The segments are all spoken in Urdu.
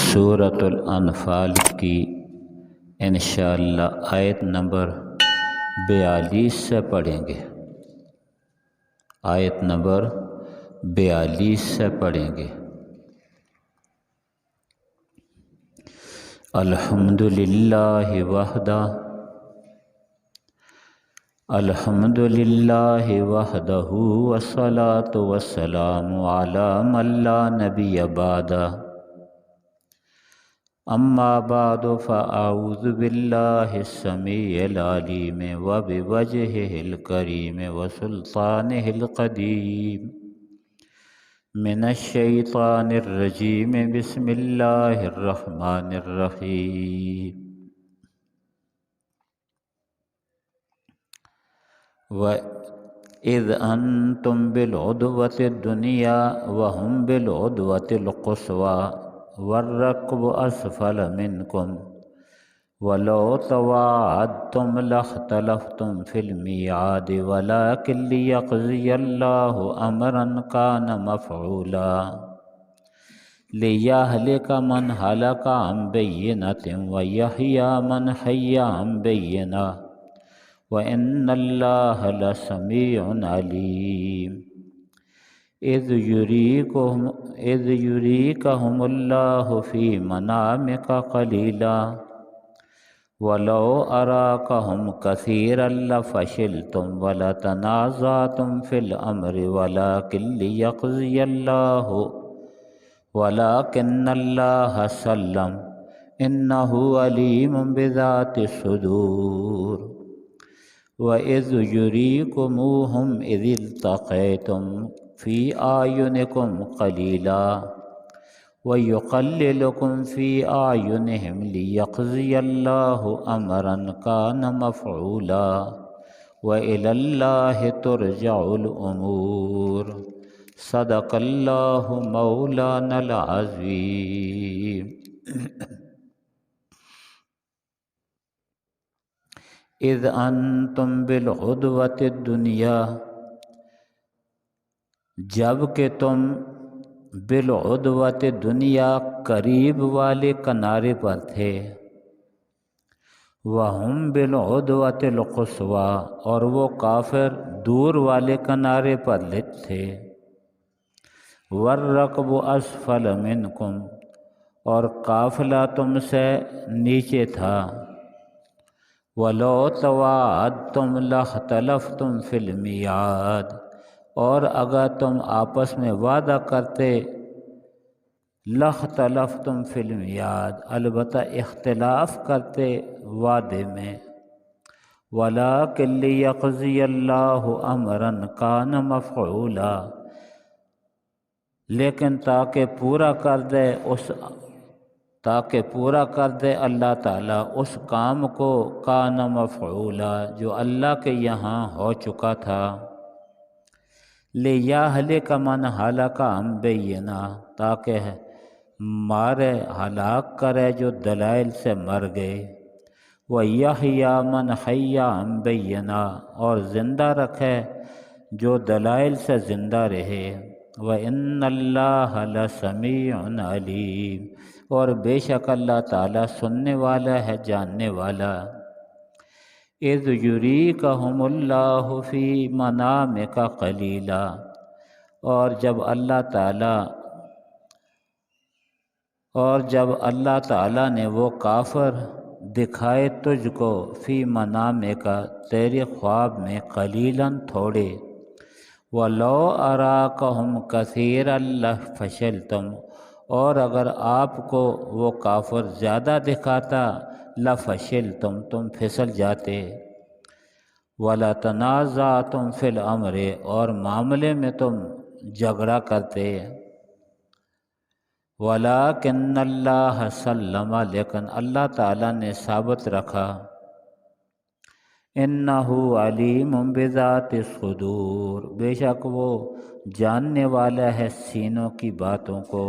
سورۃ الانفال کی انشاءاللہ آیت نمبر 42 سے پڑھیں گے۔ آیت نمبر 42 سے پڑھیں گے۔ الحمدللہ وحدہ الحمدللہ وحدہ والصلاة والسلام علی من لا نبی بعدہ اما بعد فاعوذ باللہ السمیع العلیم وبوجہہ الکریم وسلطانہ القدیم من الشیطان الرجیم بسم اللہ الرحمن الرحیم۔ وَإِذْ أَنْتُمْ بِالْعُدْوَةِ الدُّنْيَا وَهُمْ بِالْعُدْوَةِ الْقُصْوَى وَالرَّكْبُ أَسْفَلَ مِنْكُمْ وَلَوْ تَوَاعَدْتُمْ لَاخْتَلَفْتُمْ فِي الْمِيعَادِ وَلَكِنْ لِيَقْضِيَ اللَّهُ أَمْرًا كَانَ مَفْعُولًا لِيَهْلِكَ مَنْ هَلَكَ عَنْ بَيِّنَةٍ وَيَحْيَىٰ مَنْ حَيَّ عَنْ بَيِّنَةٍ وَإِنَّ اللَّهَ لَسَمِيعٌ عَلِيمٌ۔ إِذْ يُرِيكَهُمُ اللَّهُ فِي مَنَامِكَ قَلِيلًا وَلَوْ أَرَاكَهُمْ كَثِيرًا لَفَشِلْتُمْ وَلَتَنَازَعْتُمْ فِي الْأَمْرِ وَلَكِنَّ اللَّهَ سَلَّمَ إِنَّهُ عَلِيمٌ بِذَاتِ الصُّدُورِ۔ وَإِذْ يُرِيكُمُوهُمْ إِذِ الْتَقَيْتُمْ فِي أَعْيُنِكُمْ قَلِيلًا وَيُقَلِّلُكُمْ فِي أَعْيُنِهِمْ لِيَقْضِيَ اللَّهُ أَمْرًا كَانَ مَفْعُولًا وَإِلَى اللَّهِ تُرْجَعُ الْأُمُورُ۔ صدق اللہ مولانا العظیم۔ اذ انتم بالعدوۃ الدنیا، جب کہ تم بالعدوۃ دنیا قریب والے کنارے پر تھے، وہم بالعدوۃ القصویٰ اور وہ کافر دور والے کنارے پر تھے، والرکب اسفل منکم اور قافلہ تم سے نیچے تھا، وَلَوْ تَوَاعَدْتُمْ لَاخْتَلَفْتُمْ فِي الْمِيعَادِ اور اگر تم آپس میں وعدہ کرتے، لَاخْتَلَفْتُمْ فِي الْمِيعَادِ البتہ اختلاف کرتے وعدے میں، وَلَكِنْ لِيَقْضِيَ اللَّهُ أَمْرًا كَانَ مَفْعُولًا لیکن تاکہ پورا کر دے اللہ تعالیٰ اس کام کو کان مفعولا جو اللہ کے یہاں ہو چکا تھا، لِيَهْلِكَ مَنْ هَلَكَ عَنْ بَيِّنَةٍ تاکہ مارے ہلاک کرے جو دلائل سے مر گئے، وَيَحْيَىٰ مَنْ حَيَّ عَنْ بَيِّنَةٍ اور زندہ رکھے جو دلائل سے زندہ رہے، وَإِنَّ اللَّهَ لَسَمِيعٌ عَلِيمٌ اور بے شک اللہ تعالیٰ سننے والا ہے، جاننے والا۔ اذ یریکہم اللہ فی منامک قلیلا اور جب اللہ تعالیٰ نے وہ کافر دکھائے تجھ کو، فی منامک تیرے خواب میں، قلیلاً تھوڑے، وَلَوْ أَرَاكَهُمْ كَثِيرًا لَفَشِلْتُمْ اور اگر آپ کو وہ کافر زیادہ دکھاتا، لَفَشِلْتُمْ تم پھسل جاتے، وَلَتَنَازَعْتُمْ فِي الْأَمْرِ اور معاملے میں تم جھگڑا کرتے، وَلَكِنَّ اللَّهَ سَلَّمَ لیکن اللہ تعالیٰ نے ثابت رکھا، اِنَّهُ عَلِيمٌ بِذَاتِ الصُّدُورِ بے شک وہ جاننے والا ہے سینوں کی باتوں کو۔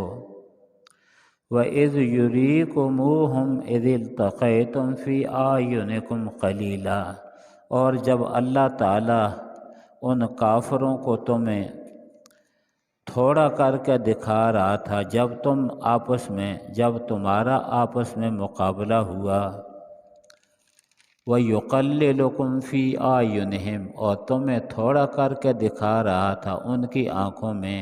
وَإِذْ يُرِيكُمُوهُمْ إِذِ الْتَقَيْتُمْ فِي أَعْيُنِكُمْ قَلِيلًا اور جب اللہ تعالیٰ ان کافروں کو تھوڑا کر کے دکھا رہا تھا جب تمہارا آپس میں مقابلہ ہوا، وَيُقَلِّلُكُمْ فِي أَعْيُنِهِمْ، اور تمہیں تھوڑا کر کے دکھا رہا تھا ان کی آنکھوں میں،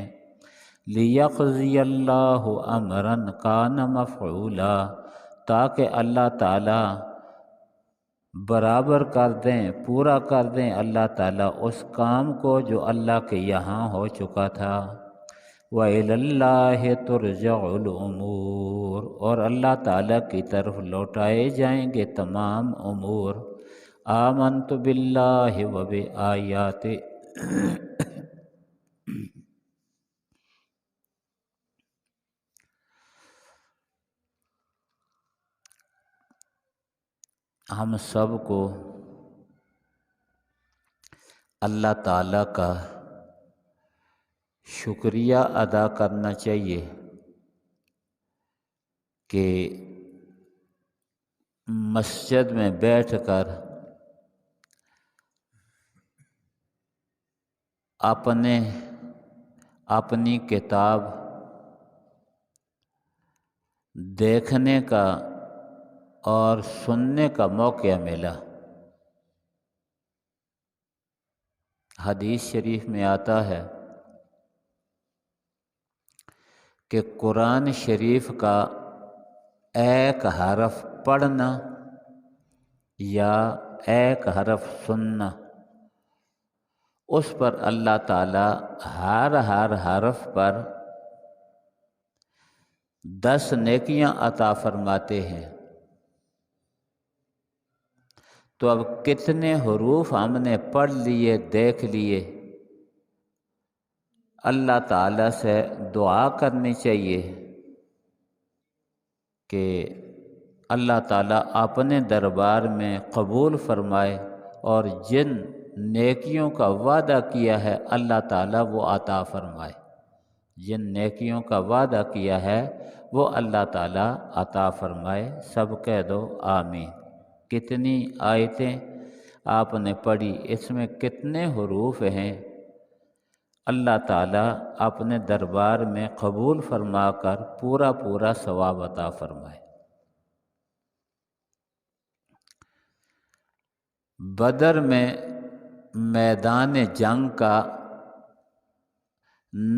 لِيَقْضِيَ اللَّهُ أَمْرًا كَانَ مَفْعُولًا، تاکہ اللہ تعالیٰ برابر کر دیں، پورا کر دیں اللہ تعالیٰ اس کام کو جو اللہ کے یہاں ہو چکا تھا۔ وَإِلَى اللَّهِ تُرْجَعُ الْأُمُورُ، اور اللہ تعالیٰ کی طرف لوٹائے جائیں گے تمام امور۔ آمنت باللہ وبآیاتہ، ہم سب کو اللہ تعالیٰ کا شکریہ ادا کرنا چاہیے کہ مسجد میں بیٹھ کر اپنی کتاب دیکھنے کا اور سننے کا موقع ملا۔ حدیث شریف میں آتا ہے کہ قرآن شریف کا ایک حرف پڑھنا یا ایک حرف سننا، اس پر اللہ تعالیٰ ہر حرف پر 10 نیکیاں عطا فرماتے ہیں۔ تو اب کتنے حروف ہم نے پڑھ لیے، دیکھ لیے، اللہ تعالیٰ سے دعا کرنی چاہیے کہ اللہ تعالیٰ اپنے دربار میں قبول فرمائے، اور جن نیکیوں کا وعدہ کیا ہے اللہ تعالیٰ وہ عطا فرمائے، جن نیکیوں کا وعدہ کیا ہے وہ اللہ تعالیٰ عطا فرمائے۔ سب کہہ دو آمین۔ کتنی آیتیں آپ نے پڑھی، اس میں کتنے حروف ہیں، اللہ تعالیٰ اپنے دربار میں قبول فرما کر پورا ثواب عطا فرمائے۔ بدر میں میدان جنگ کا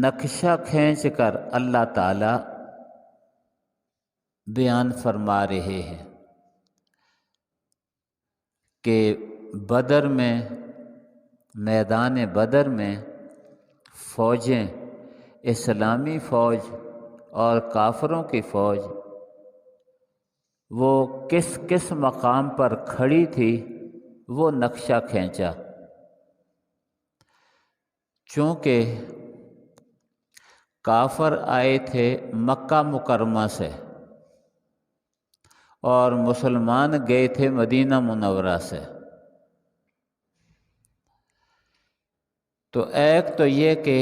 نقشہ کھینچ کر اللہ تعالیٰ بیان فرما رہے ہیں کہ بدر میں، میدان بدر میں فوجیں، اسلامی فوج اور کافروں کی فوج، وہ کس کس مقام پر کھڑی تھی وہ نقشہ کھینچا۔ چونکہ کافر آئے تھے مکہ مکرمہ سے اور مسلمان گئے تھے مدینہ منورہ سے، تو ایک تو یہ کہ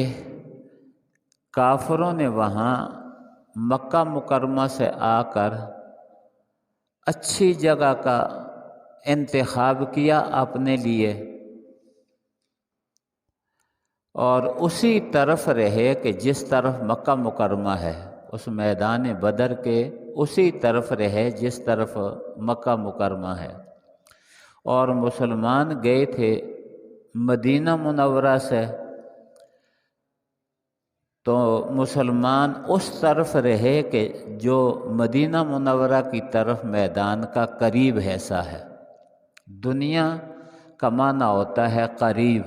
کافروں نے وہاں مکہ مکرمہ سے آ کر اچھی جگہ کا انتخاب کیا اپنے لیے، اور اسی طرف رہے کہ جس طرف مکہ مکرمہ ہے، اس میدان بدر کے اسی طرف رہے جس طرف مکہ مکرمہ ہے، اور مسلمان گئے تھے مدینہ منورہ سے، تو مسلمان اس طرف رہے کہ جو مدینہ منورہ کی طرف میدان کا قریب حصہ ہے۔ دنیا کا معنی ہوتا ہے قریب،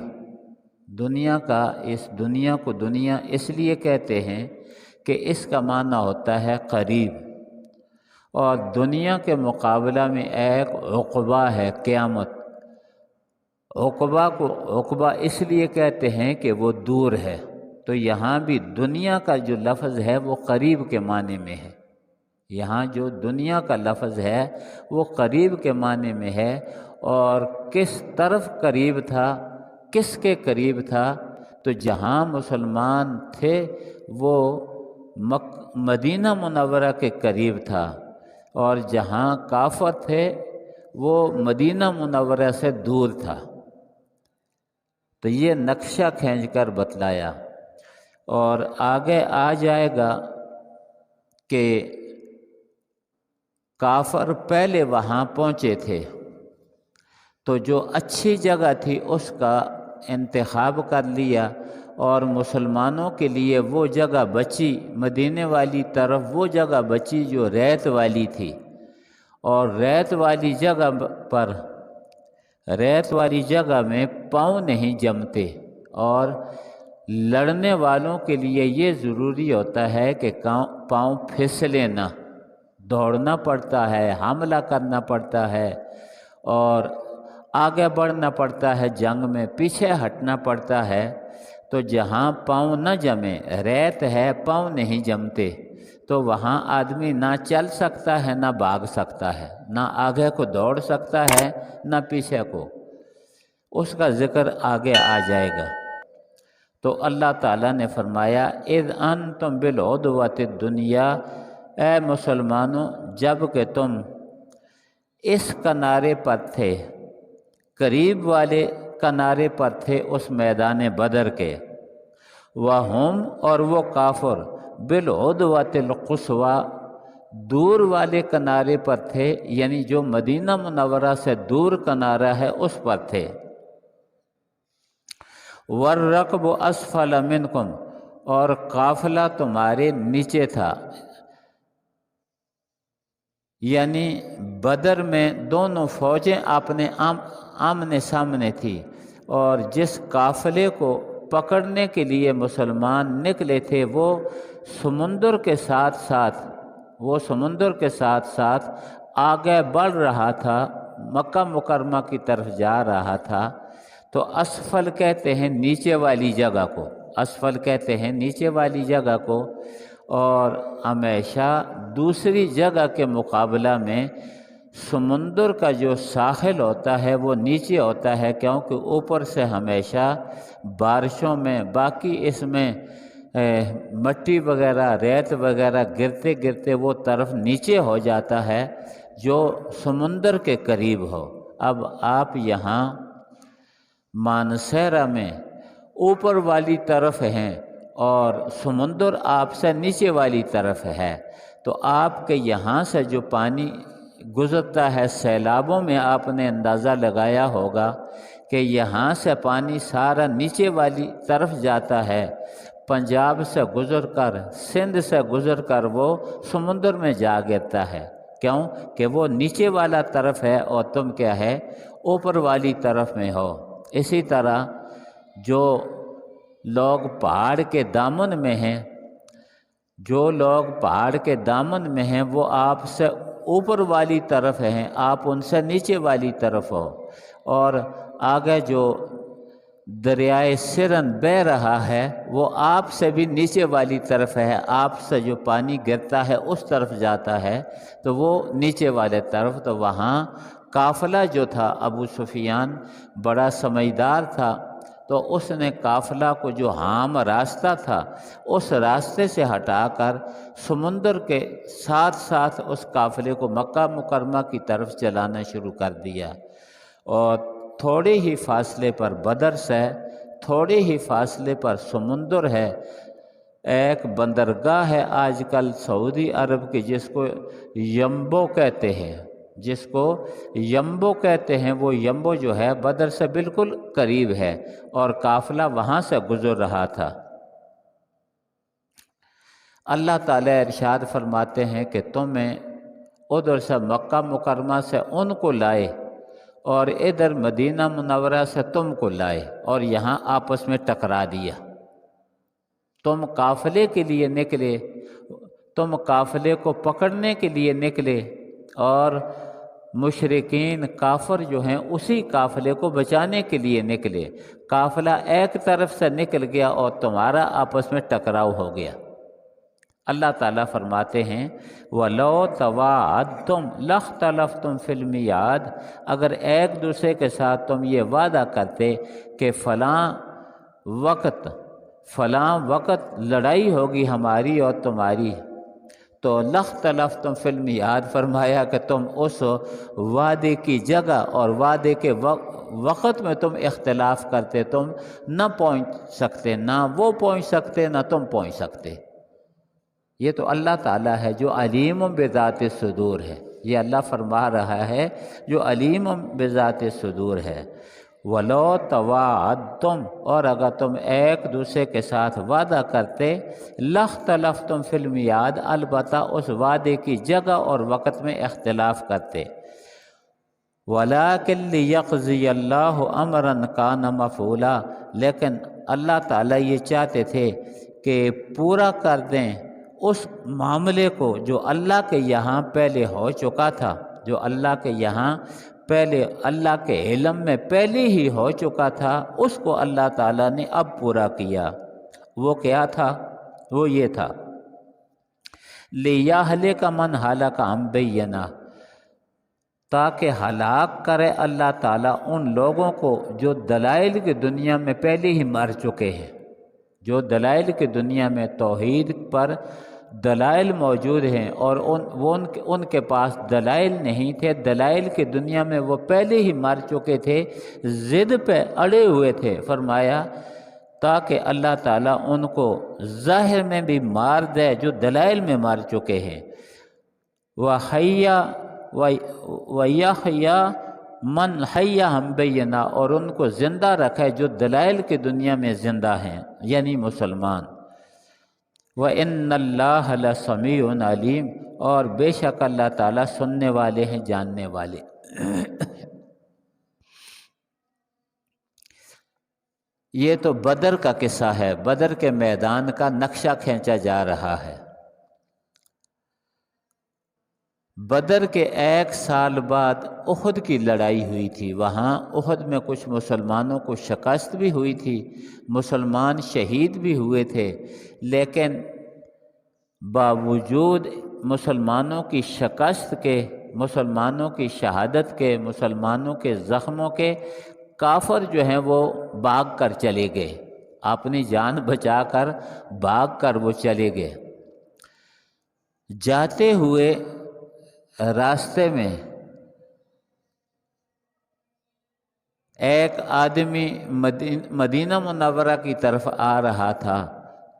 دنیا کا، اس دنیا کو دنیا اس لیے کہتے ہیں کہ اس کا معنی ہوتا ہے قریب، اور دنیا کے مقابلہ میں ایک عقبہ ہے قیامت۔ عقبہ اس لیے کہتے ہیں کہ وہ دور ہے، تو یہاں بھی دنیا کا جو لفظ ہے وہ قریب کے معنی میں ہے، یہاں جو دنیا کا لفظ ہے وہ قریب کے معنی میں ہے۔ اور کس طرف قریب تھا، کس کے قریب تھا؟ تو جہاں مسلمان تھے وہ مدینہ منورہ کے قریب تھا، اور جہاں کافر تھے وہ مدینہ منورہ سے دور تھا۔ تو یہ نقشہ کھینچ کر بتلایا، اور آگے آ جائے گا کہ کافر پہلے وہاں پہنچے تھے تو جو اچھی جگہ تھی اس کا انتخاب کر لیا، اور مسلمانوں کے لیے وہ جگہ بچی، مدینے والی طرف وہ جگہ بچی جو ریت والی تھی، اور ریت والی جگہ میں پاؤں نہیں جمتے، اور لڑنے والوں کے لیے یہ ضروری ہوتا ہے کہ پاؤں پھسلے نہ، دوڑنا پڑتا ہے، حملہ کرنا پڑتا ہے، اور آگے بڑھنا پڑتا ہے، جنگ میں پیچھے ہٹنا پڑتا ہے۔ تو جہاں پاؤں نہ جمے، ریت ہے، پاؤں نہیں جمتے، تو وہاں آدمی نہ چل سکتا ہے، نہ بھاگ سکتا ہے، نہ آگے کو دوڑ سکتا ہے، نہ پیچھے کو۔ اس کا ذکر آگے آ جائے گا۔ تو اللہ تعالیٰ نے فرمایا اذ انتم بالعدوۃ الدنیا، اے مسلمانوں جب کہ تم اس کنارے پر تھے، قریب والے کنارے پر تھے اس میدان بدر کے، وہم اور وہ کافر بالعدوۃ القصویٰ دور والے کنارے پر تھے، یعنی جو مدینہ منورہ سے دور کنارہ ہے اس پر تھے۔ والرکب اسفل منکم، اور قافلہ تمہارے نیچے تھا، یعنی بدر میں دونوں فوجیں اپنے آمنے سامنے تھی، اور جس قافلے کو پکڑنے کے لیے مسلمان نکلے تھے وہ سمندر کے ساتھ ساتھ آگے بڑھ رہا تھا، مکہ مکرمہ کی طرف جا رہا تھا۔ تو اسفل کہتے ہیں نیچے والی جگہ کو، اسفل کہتے ہیں نیچے والی جگہ کو، اور ہمیشہ دوسری جگہ کے مقابلہ میں سمندر کا جو ساحل ہوتا ہے وہ نیچے ہوتا ہے، کیونکہ اوپر سے ہمیشہ بارشوں میں باقی اس میں مٹی وغیرہ ریت وغیرہ گرتے گرتے وہ طرف نیچے ہو جاتا ہے جو سمندر کے قریب ہو۔ اب آپ یہاں مانسہرہ میں اوپر والی طرف ہیں اور سمندر آپ سے نیچے والی طرف ہے، تو آپ کے یہاں سے جو پانی گزرتا ہے سیلابوں میں آپ نے اندازہ لگایا ہوگا کہ یہاں سے پانی سارا نیچے والی طرف جاتا ہے، پنجاب سے گزر کر سندھ سے گزر کر وہ سمندر میں جا گرتا ہے۔ کیوں کہ وہ نیچے والا طرف ہے اور تم کیا ہے اوپر والی طرف میں ہو۔ اسی طرح جو لوگ پہاڑ کے دامن میں ہیں، وہ آپ سے اوپر والی طرف ہیں، آپ ان سے نیچے والی طرف ہو، اور آگے جو دریائے سرن بہہ رہا ہے وہ آپ سے بھی نیچے والی طرف ہے، آپ سے جو پانی گرتا ہے اس طرف جاتا ہے تو وہ نیچے والے طرف۔ تو وہاں قافلہ جو تھا، ابو سفیان بڑا سمجھدار تھا، تو اس نے قافلہ کو جو عام راستہ تھا اس راستے سے ہٹا کر سمندر کے ساتھ ساتھ اس قافلے کو مکہ مکرمہ کی طرف چلانا شروع کر دیا، اور تھوڑے ہی فاصلے پر بدر سے تھوڑے ہی فاصلے پر سمندر ہے۔ ایک بندرگاہ ہے آج کل سعودی عرب کی جس کو یمبو کہتے ہیں، وہ یمبو جو ہے بدر سے بالکل قریب ہے، اور قافلہ وہاں سے گزر رہا تھا۔ اللہ تعالیٰ ارشاد فرماتے ہیں کہ تمہیں ادھر سے مکہ مکرمہ سے ان کو لائے اور ادھر مدینہ منورہ سے تم کو لائے، اور یہاں آپس میں ٹکرا دیا۔ تم قافلے کے لیے نکلے، تم قافلے کو پکڑنے کے لیے نکلے، اور مشرکین کافر جو ہیں اسی قافلے کو بچانے کے لیے نکلے۔ قافلہ ایک طرف سے نکل گیا اور تمہارا آپس میں ٹکراؤ ہو گیا۔ اللہ تعالیٰ فرماتے ہیں وَلَوْ تَوَاعَدْتُمْ لَاخْتَلَفْتُمْ فِي الْمِيعَادِ، اگر ایک دوسرے کے ساتھ تم یہ وعدہ کرتے کہ فلاں وقت لڑائی ہوگی ہماری اور تمہاری، تو لختلفتم فی المیعاد فرمایا کہ تم اس وعدے کی جگہ اور وعدے کے وقت میں تم اختلاف کرتے، تم نہ پہنچ سکتے، نہ وہ پہنچ سکتے نہ تم پہنچ سکتے۔ یہ تو اللہ تعالیٰ ہے جو علیم بذات الصدور ہے، یہ اللہ فرما رہا ہے جو علیم بذات الصدور ہے۔ وَلَوْ تَوَاعَدْتُمْ، اور اگر تم ایک دوسرے کے ساتھ وعدہ کرتے، لَاخْتَلَفْتُمْ فِي الْمِيعَادِ، البتہ اس وعدے کی جگہ اور وقت میں اختلاف کرتے۔ وَلَٰكِن لِيَقْضِيَ اللَّهُ أَمْرًا كَانَ مَفْعُولًا، لیکن اللہ تعالیٰ یہ چاہتے تھے کہ پورا کر دیں اس معاملے کو جو اللہ کے یہاں پہلے ہو چکا تھا، جو اللہ کے یہاں پہلے اللہ کے علم میں پہلے ہی ہو چکا تھا، اس کو اللہ تعالیٰ نے اب پورا کیا۔ وہ کیا تھا؟ وہ یہ تھا لِيَهْلِكَ مَنْ هَلَكَ عَنْ بَيِّنَةٍ، تاکہ ہلاک کرے اللہ تعالیٰ ان لوگوں کو جو دلائل کی دنیا میں پہلے ہی مر چکے ہیں، جو دلائل کی دنیا میں توحید پر دلائل موجود ہیں اور ان کے پاس دلائل نہیں تھے، دلائل کی دنیا میں وہ پہلے ہی مر چکے تھے، ضد پہ اڑے ہوئے تھے۔ فرمایا تاکہ اللہ تعالیٰ ان کو ظاہر میں بھی مار دے جو دلائل میں مر چکے ہیں۔ وَيَحْيَا مَنْ حَيَّ عَنْ بَيِّنَةٍ، اور ان کو زندہ رکھے جو دلائل کی دنیا میں زندہ ہیں، یعنی مسلمان۔ وَإِنَّ اللَّهَ لَسَمِيعٌ عَلِيمٌ، اور بے شک اللہ تعالیٰ سننے والے ہیں، جاننے والے۔ یہ تو بدر کا قصہ ہے، بدر کے میدان کا نقشہ کھینچا جا رہا ہے۔ بدر کے 1 سال بعد احد کی لڑائی ہوئی تھی، وہاں احد میں کچھ مسلمانوں کو شکست بھی ہوئی تھی، مسلمان شہید بھی ہوئے تھے، لیکن باوجود مسلمانوں کی شکست کے، مسلمانوں کی شہادت کے، مسلمانوں کے زخموں کے، کافر جو ہیں وہ بھاگ کر چلے گئے، اپنی جان بچا کر بھاگ کر وہ چلے گئے۔ جاتے ہوئے راستے میں ایک آدمی مدینہ منورہ کی طرف آ رہا تھا،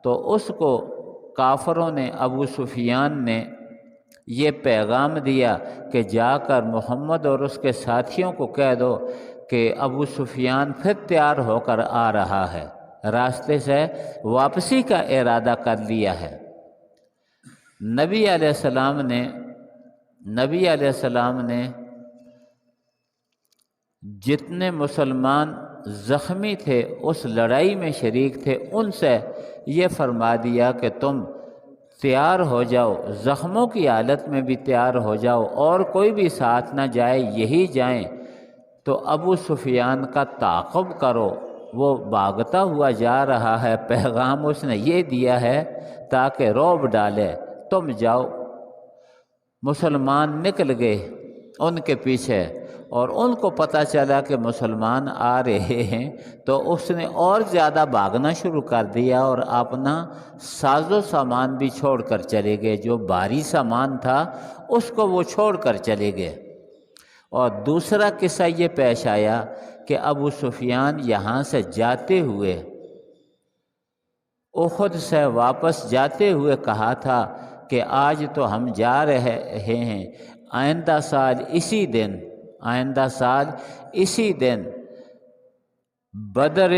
تو اس کو کافروں نے، ابو سفیان نے یہ پیغام دیا کہ جا کر محمد اور اس کے ساتھیوں کو کہہ دو کہ ابو سفیان پھر تیار ہو کر آ رہا ہے، راستے سے واپسی کا ارادہ کر لیا ہے۔ نبی علیہ السلام نے جتنے مسلمان زخمی تھے، اس لڑائی میں شریک تھے، ان سے یہ فرما دیا کہ تم تیار ہو جاؤ، زخموں کی حالت میں بھی تیار ہو جاؤ، اور کوئی بھی ساتھ نہ جائے، یہی جائیں۔ تو ابو سفیان کا تعاقب کرو، وہ بھاگتا ہوا جا رہا ہے، پیغام اس نے یہ دیا ہے تاکہ رعب ڈالے، تم جاؤ۔ مسلمان نکل گئے ان کے پیچھے، اور ان کو پتہ چلا کہ مسلمان آ رہے ہیں، تو اس نے اور زیادہ بھاگنا شروع کر دیا اور اپنا ساز و سامان بھی چھوڑ کر چلے گئے، جو بھاری سامان تھا اس کو وہ چھوڑ کر چلے گئے۔ اور دوسرا قصہ یہ پیش آیا کہ ابو سفیان یہاں سے جاتے ہوئے، احد سے واپس جاتے ہوئے کہا تھا کہ آج تو ہم جا رہے ہیں، آئندہ سال اسی دن بدر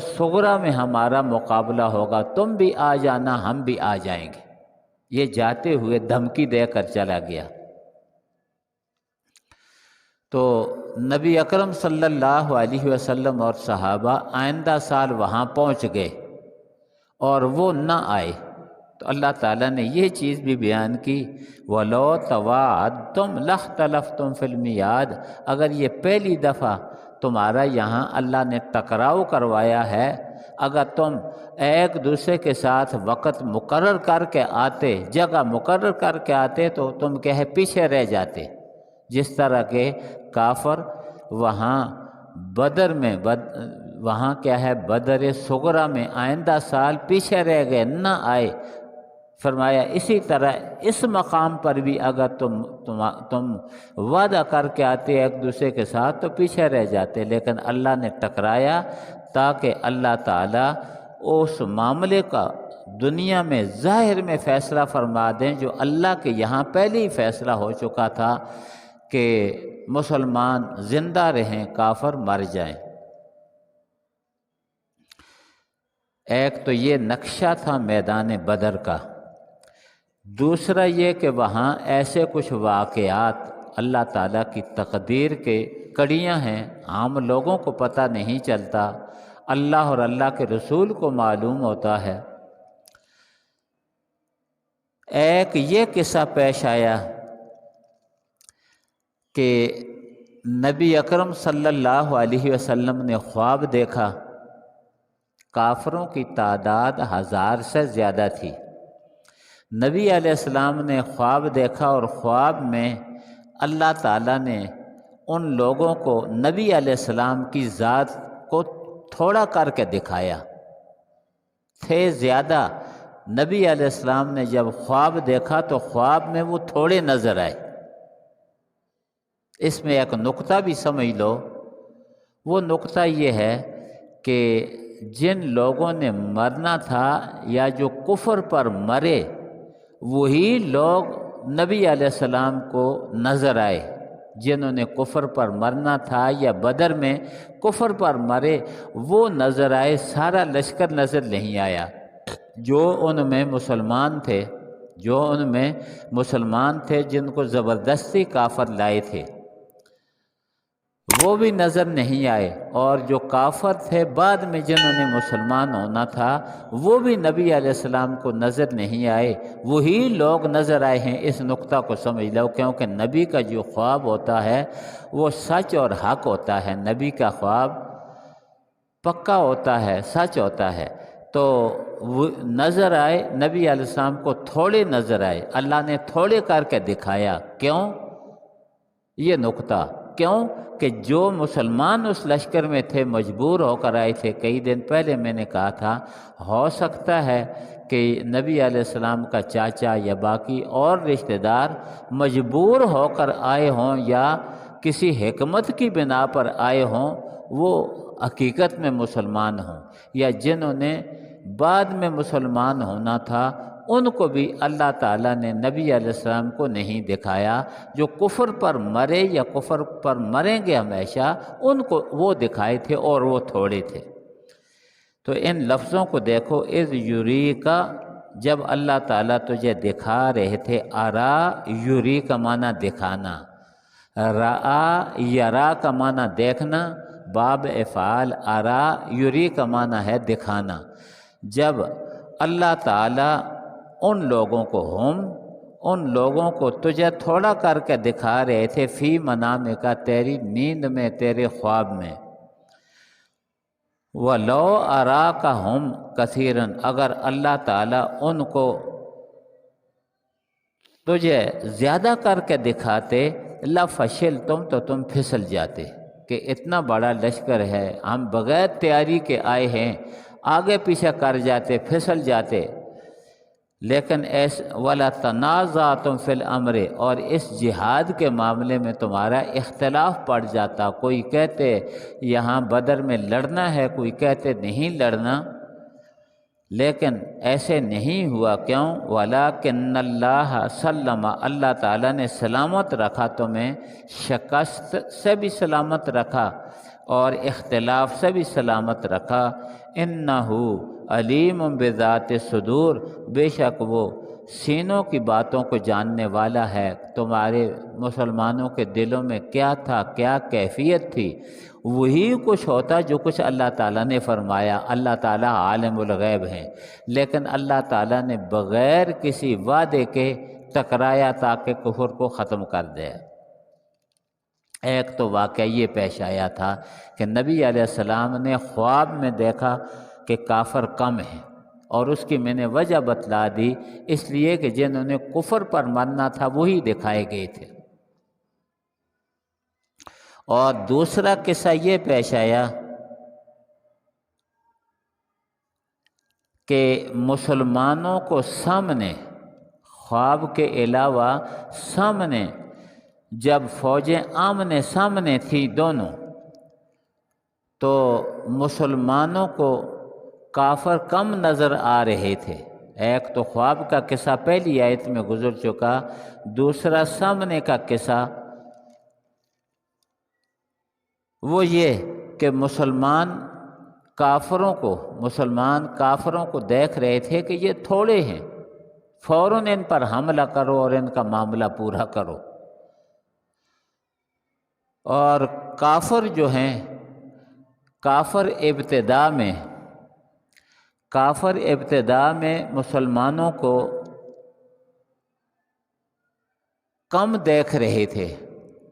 صغرا میں ہمارا مقابلہ ہوگا، تم بھی آ جانا، ہم بھی آ جائیں گے۔ یہ جاتے ہوئے دھمکی دے کر چلا گیا۔ تو نبی اکرم صلی اللہ علیہ وسلم اور صحابہ آئندہ سال وہاں پہنچ گئے اور وہ نہ آئے، تو اللہ تعالیٰ نے یہ چیز بھی بیان کی، وَلَوْ تَوَاعَدْتُمْ لَاخْتَلَفْتُمْ فِي الْمِيعَادِ، اگر یہ پہلی دفعہ تمہارا یہاں اللہ نے ٹکراؤ کروایا ہے، اگر تم ایک دوسرے کے ساتھ وقت مقرر کر کے آتے، جگہ مقرر کر کے آتے، تو تم کہے پیچھے رہ جاتے، جس طرح کے کافر وہاں بدر میں وہاں کیا ہے، بدر صغرا میں آئندہ سال پیچھے رہ گئے، نہ آئے۔ فرمایا اسی طرح اس مقام پر بھی اگر تم وعدہ کر کے آتے ایک دوسرے کے ساتھ تو پیچھے رہ جاتے، لیکن اللہ نے ٹکرایا تاکہ اللہ تعالیٰ اس معاملے کا دنیا میں ظاہر میں فیصلہ فرما دیں جو اللہ کے یہاں پہلے ہی فیصلہ ہو چکا تھا کہ مسلمان زندہ رہیں، کافر مر جائیں۔ ایک تو یہ نقشہ تھا میدان بدر کا، دوسرا یہ کہ وہاں ایسے کچھ واقعات اللہ تعالیٰ کی تقدیر کے کڑیاں ہیں، عام لوگوں کو پتہ نہیں چلتا، اللہ اور اللہ کے رسول کو معلوم ہوتا ہے۔ ایک یہ قصہ پیش آیا کہ نبی اکرم صلی اللہ علیہ وسلم نے خواب دیکھا، کافروں کی تعداد 1000 سے زیادہ تھی۔ نبی علیہ السلام نے خواب دیکھا اور خواب میں اللہ تعالیٰ نے ان لوگوں کو نبی علیہ السلام کی ذات کو تھوڑا کر کے دکھایا، تھے زیادہ۔ نبی علیہ السلام نے جب خواب دیکھا تو خواب میں وہ تھوڑے نظر آئے۔ اس میں ایک نقطہ بھی سمجھ لو، وہ نقطہ یہ ہے کہ جن لوگوں نے مرنا تھا یا جو کفر پر مرے وہی لوگ نبی علیہ السلام کو نظر آئے، جنہوں نے کفر پر مرنا تھا یا بدر میں کفر پر مرے وہ نظر آئے، سارا لشکر نظر نہیں آیا۔ جو ان میں مسلمان تھے جن کو زبردستی کافر لائے تھے وہ بھی نظر نہیں آئے، اور جو کافر تھے بعد میں جنہوں نے مسلمان ہونا تھا وہ بھی نبی علیہ السلام کو نظر نہیں آئے، وہی لوگ نظر آئے ہیں۔ اس نقطہ کو سمجھ لو، کیونکہ نبی کا جو خواب ہوتا ہے وہ سچ اور حق ہوتا ہے، نبی کا خواب پکا ہوتا ہے، سچ ہوتا ہے۔ تو وہ نظر آئے، نبی علیہ السلام کو تھوڑے نظر آئے، اللہ نے تھوڑے کر کے دکھایا۔ کیوں؟ یہ نقطہ کیوں کہ جو مسلمان اس لشکر میں تھے مجبور ہو کر آئے تھے۔ کئی دن پہلے میں نے کہا تھا ہو سکتا ہے کہ نبی علیہ السلام کا چاچا یا باقی اور رشتہ دار مجبور ہو کر آئے ہوں یا کسی حکمت کی بنا پر آئے ہوں، وہ حقیقت میں مسلمان ہوں، یا جنہوں نے بعد میں مسلمان ہونا تھا ان کو بھی اللہ تعالیٰ نے نبی علیہ السلام کو نہیں دکھایا۔ جو کفر پر مرے یا کفر پر مریں گے ہمیشہ ان کو وہ دکھائے تھے، اور وہ تھوڑے تھے۔ تو ان لفظوں کو دیکھو، اذ یری کا، جب اللہ تعالیٰ تجھے دکھا رہے تھے، ارا یری کا معنی دکھانا، رآ یرا کا معنی دیکھنا، باب افعال، ارا یری کا معنی ہے دکھانا۔ جب اللہ تعالیٰ ان لوگوں کو تجھے تھوڑا کر کے دکھا رہے تھے، فی منام کا، تیری نیند میں، تیرے خواب میں۔ وَلَوْ أَرَاكَهُمْ كَثِيرًا، اگر اللہ تعالیٰ ان کو تجھے زیادہ کر کے دکھاتے، لَفَشِلْتُمْ، تو تم پھسل جاتے، کہ اتنا بڑا لشکر ہے، ہم بغیر تیاری کے آئے ہیں، آگے پیچھے کر جاتے، پھسل جاتے۔ لیکن وَلَا تَنَازَعْتُمْ فِي الْأَمْرِ، اور اس جہاد کے معاملے میں تمہارا اختلاف پڑ جاتا، کوئی کہتے یہاں بدر میں لڑنا ہے، کوئی کہتے نہیں لڑنا، لیکن ایسے نہیں ہوا۔ کیوں؟ وَلَٰكِنَّ اللَّهَ سَلَّمَ، اللہ تعالیٰ نے سلامت رکھا تمہیں، شکست سے بھی سلامت رکھا اور اختلاف سے بھی سلامت رکھا۔ إِنَّهُ علیم بذات الصدور، بے شک وہ سینوں کی باتوں کو جاننے والا ہے، تمہارے مسلمانوں کے دلوں میں کیا تھا، کیا کیفیت تھی، وہی کچھ ہوتا جو کچھ اللہ تعالیٰ نے فرمایا۔ اللہ تعالیٰ عالم الغیب ہیں، لیکن اللہ تعالیٰ نے بغیر کسی وعدے کے ٹکرایا تاکہ کفر کو ختم کر دے۔ ایک تو واقعہ یہ پیش آیا تھا کہ نبی علیہ السلام نے خواب میں دیکھا کہ کافر کم ہیں، اور اس کی میں نے وجہ بتلا دی، اس لیے کہ جنہوں نے کفر پر مرنا تھا وہی دکھائے گئے تھے۔ اور دوسرا قصہ یہ پیش آیا کہ مسلمانوں کو سامنے خواب کے علاوہ سامنے جب فوجیں آمنے سامنے تھیں دونوں، تو مسلمانوں کو کافر کم نظر آ رہے تھے۔ ایک تو خواب کا قصہ پہلی آیت میں گزر چکا، دوسرا سامنے کا قصہ وہ یہ کہ مسلمان کافروں کو دیکھ رہے تھے کہ یہ تھوڑے ہیں، فوراً ان پر حملہ کرو اور ان کا معاملہ پورا کرو۔ اور کافر جو ہیں، کافر ابتدا میں مسلمانوں کو کم دیکھ رہے تھے۔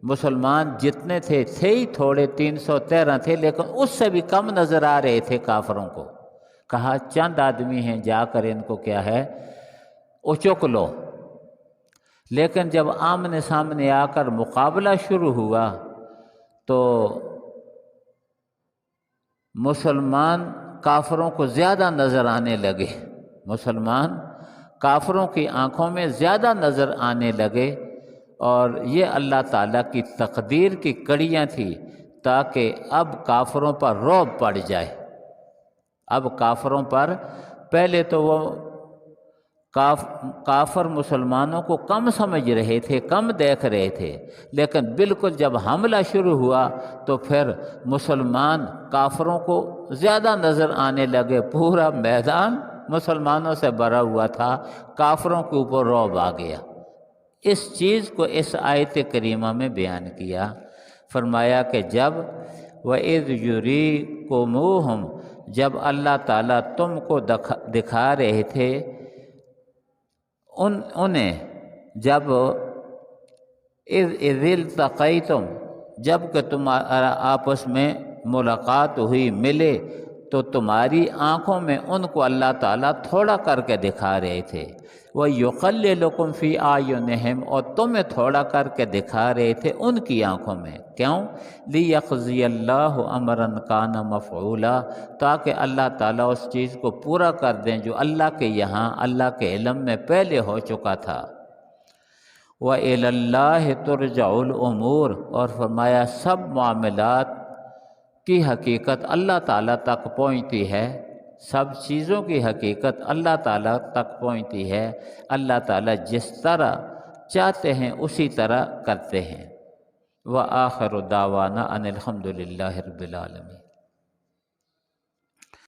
مسلمان جتنے تھے ہی تھوڑے، 313 تھے، لیکن اس سے بھی کم نظر آ رہے تھے کافروں کو۔ کہا چند آدمی ہیں، جا کر ان کو کیا ہے اچک لو۔ لیکن جب آمنے سامنے آ کر مقابلہ شروع ہوا تو مسلمان کافروں کو زیادہ نظر آنے لگے، مسلمان کافروں کی آنکھوں میں زیادہ نظر آنے لگے، اور یہ اللہ تعالیٰ کی تقدیر کی کڑیاں تھیں تاکہ اب کافروں پر رعب پڑ جائے۔ اب کافروں پر، پہلے تو وہ کافر مسلمانوں کو کم سمجھ رہے تھے، کم دیکھ رہے تھے، لیکن بالکل جب حملہ شروع ہوا تو پھر مسلمان کافروں کو زیادہ نظر آنے لگے۔ پورا میدان مسلمانوں سے بھرا ہوا تھا، کافروں کے اوپر رعب آ گیا۔ اس چیز کو اس آیت کریمہ میں بیان کیا، فرمایا کہ جب وَإِذْ يُرِيكُمُوهُمْ، جب اللہ تعالیٰ تم کو دکھا رہے تھے انہیں، جب اِذْ الْتَقَيْتُمْ، جب کہ تمہارا آپس میں ملاقات ہوئی، ملے، تو تمہاری آنکھوں میں ان کو اللہ تعالیٰ تھوڑا کر کے دکھا رہے تھے۔ وَيُقَلِّلُكُمْ فِي أَعْيُنِهِمْ، اور تمہیں تھوڑا کر کے دکھا رہے تھے ان کی آنکھوں میں۔ کیوں؟ لِيَقْضِيَ اللَّهُ أَمْرًا كَانَ مَفْعُولًا، تاکہ اللہ تعالیٰ اس چیز کو پورا کر دیں جو اللہ کے یہاں، اللہ کے علم میں پہلے ہو چکا تھا۔ وَإِلَى اللَّهِ تُرْجَعُ الْأُمُورُ، اور فرمایا سب معاملات کی حقیقت اللہ تعالیٰ تک پہنچتی ہے، سب چیزوں کی حقیقت اللہ تعالیٰ تک پہنچتی ہے۔ اللہ تعالیٰ جس طرح چاہتے ہیں اسی طرح کرتے ہیں۔ وآخر دعوانا ان الحمد للہ رب العالمین۔